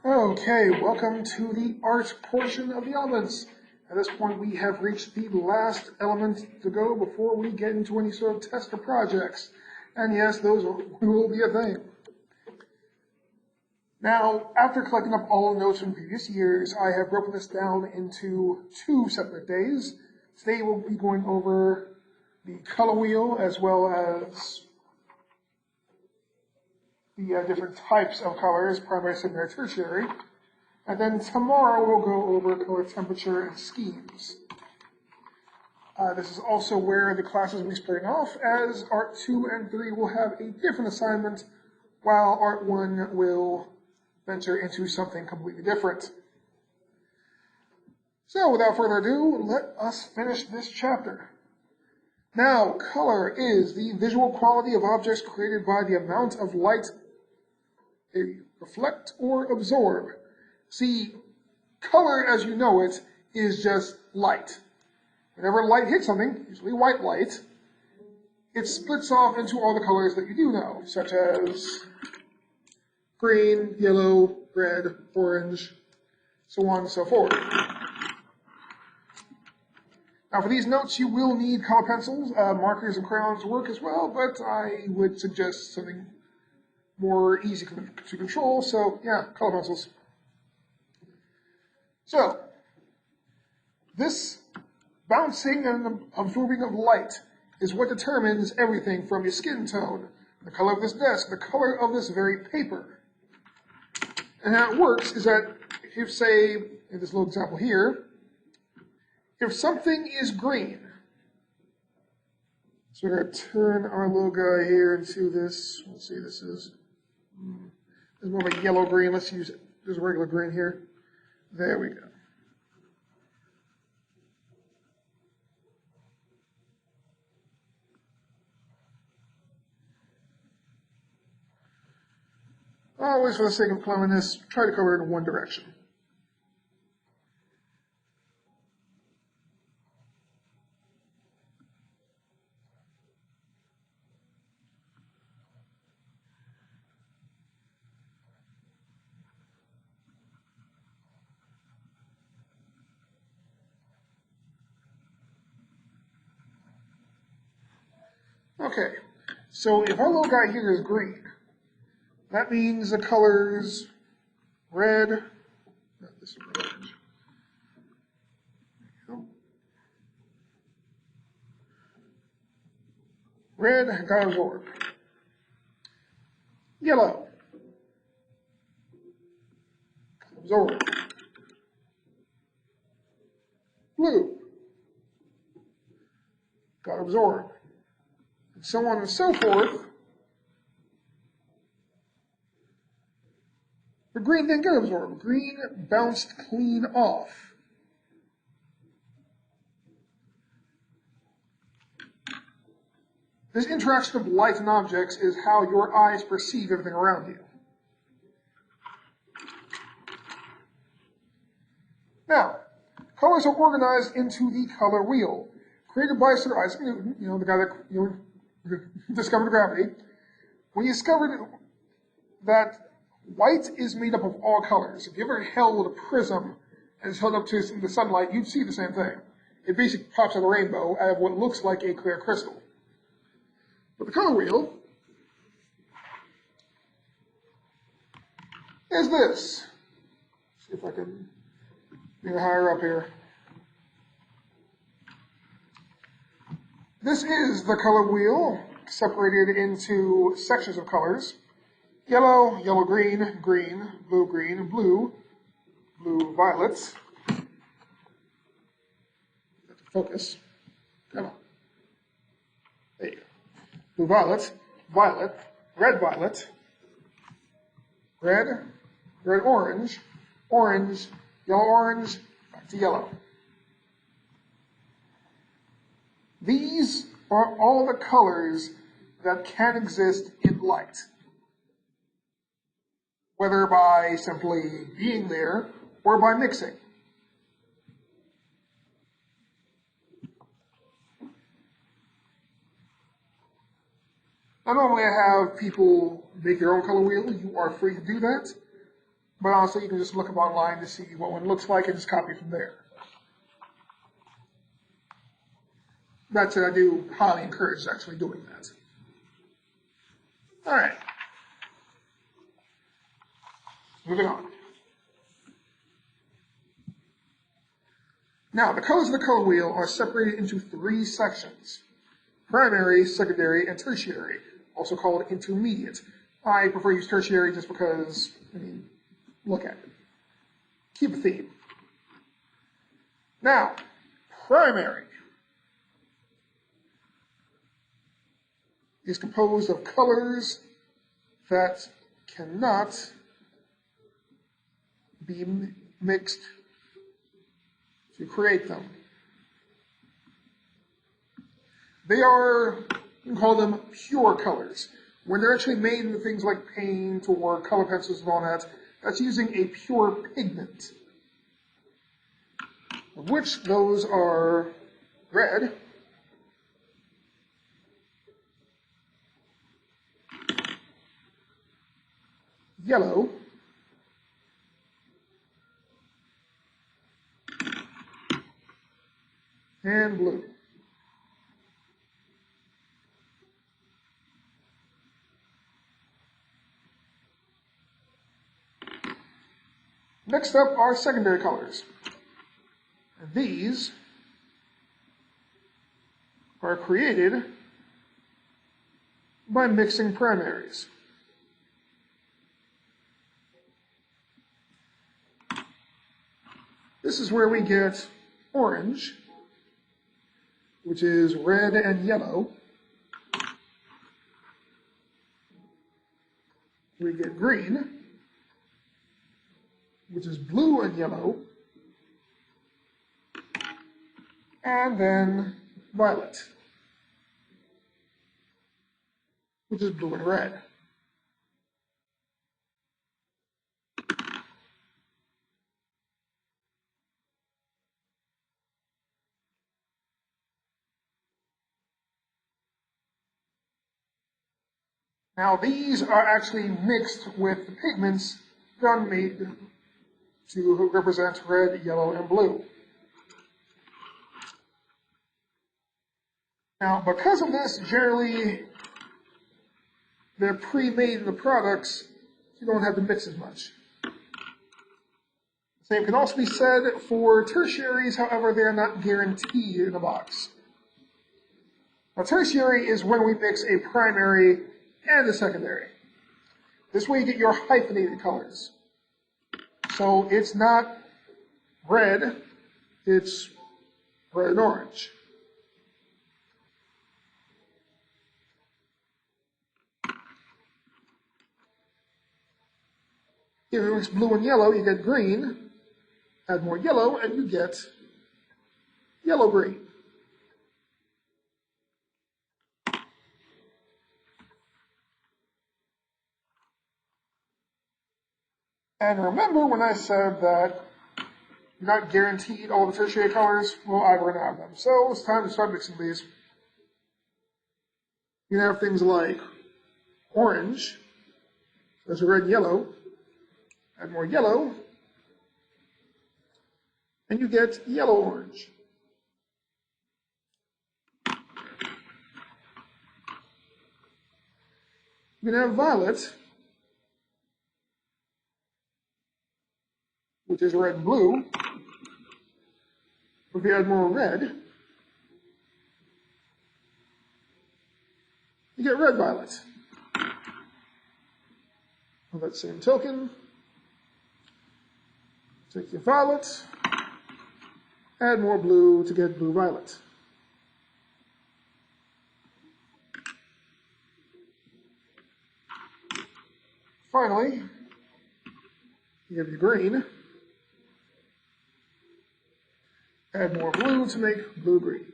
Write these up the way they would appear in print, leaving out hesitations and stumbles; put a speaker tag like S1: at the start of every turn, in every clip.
S1: Okay, welcome to the art portion of the elements. At this point, we have reached the last element to go before we get into any sort of test or projects. And yes, those will be a thing. Now, after collecting up all the notes from previous years, I have broken this down into 2 separate days. Today we'll be going over the color wheel as well as the different types of colors, primary, secondary, tertiary. And then tomorrow we'll go over color temperature and schemes. This is also where the classes will be splitting off, as Art 2 and 3 will have a different assignment, while Art 1 will venture into something completely different. So without further ado, let us finish this chapter. Now, color is the visual quality of objects created by the amount of light they reflect or absorb. See, color as you know it is just light. Whenever light hits something, usually white light, it splits off into all the colors that you do know, such as green, yellow, red, orange, so on and so forth. Now for these notes, you will need color pencils. Markers and crayons work as well, but I would suggest something more easy to control, so yeah, color pencils. So, this bouncing and absorbing of light is what determines everything from your skin tone, the color of this desk, the color of this very paper. And how it works is that if you say, in this little example here, if something is green, so we're going to turn our little guy here into this, let's see, this is more of a yellow green, let's use just regular green here. There we go. Always for the sake of cleanliness, try to color it in one direction. Okay, so if our little guy here is green, that means the colors red, no, this is orange. Red got absorbed. Yellow got absorbed. Blue got absorbed. And so on and so forth. But green didn't get absorbed. Green bounced clean off. This interaction of light and objects is how your eyes perceive everything around you. Now, colors are organized into the color wheel, created by Sir Isaac Newton, the guy that discovered gravity. When he discovered that white is made up of all colors. If you ever held a prism and it's held up to the sunlight, you'd see the same thing. It basically pops out a rainbow out of what looks like a clear crystal. But the color wheel is this. See if I can get it higher up here. This is the color wheel, separated into sections of colors. Yellow, yellow-green, green, blue-green, blue, blue-violet. Focus. Come on. There you go. Blue-violet, violet, red-violet, red, red-orange, orange, yellow-orange, back to yellow. These are all the colors that can exist in light, whether by simply being there or by mixing. Now, normally I have people make their own color wheel. You are free to do that. But honestly, you can just look up online to see what one looks like and just copy from there. That said, I do highly encourage actually doing that. All right. Moving on. Now, the colors of the color wheel are separated into 3 sections: primary, secondary, and tertiary, also called intermediate. I prefer to use tertiary just because, look at it. Keep a theme. Now, primary is composed of colors that cannot be mixed to create them. They are, you can call them pure colors. When they're actually made into things like paint or color pencils and all that, that's using a pure pigment, of which those are red, yellow, and blue. Next up are secondary colors. And these are created by mixing primaries. This is where we get orange, which is red and yellow. We get green, which is blue and yellow. And then violet, which is blue and red. Now these are actually mixed with the pigments done made to represent red, yellow, and blue. Now because of this, generally they're pre-made in the products, so you don't have to mix as much. The same can also be said for tertiaries, however they are not guaranteed in a box. Now tertiary is when we mix a primary and a secondary. This way you get your hyphenated colors. So it's not red, it's red and orange. If it mix blue and yellow, you get green. Add more yellow, and you get yellow-green. And remember when I said that you're not guaranteed all the tertiary colors? Well, I run out of them. So it's time to start mixing these. You can have things like orange, there's a red and yellow, add more yellow, and you get yellow-orange. You can have violet, which is red and blue. If you add more red, you get red violet. On that same token, take your violet, add more blue to get blue violet. Finally, you have your green. Add more blue to make blue-green.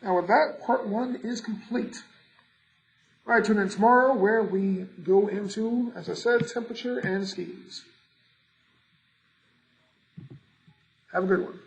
S1: Now with that, part 1 is complete. All right, tune in tomorrow where we go into, as I said, temperature and schemes. Have a good one.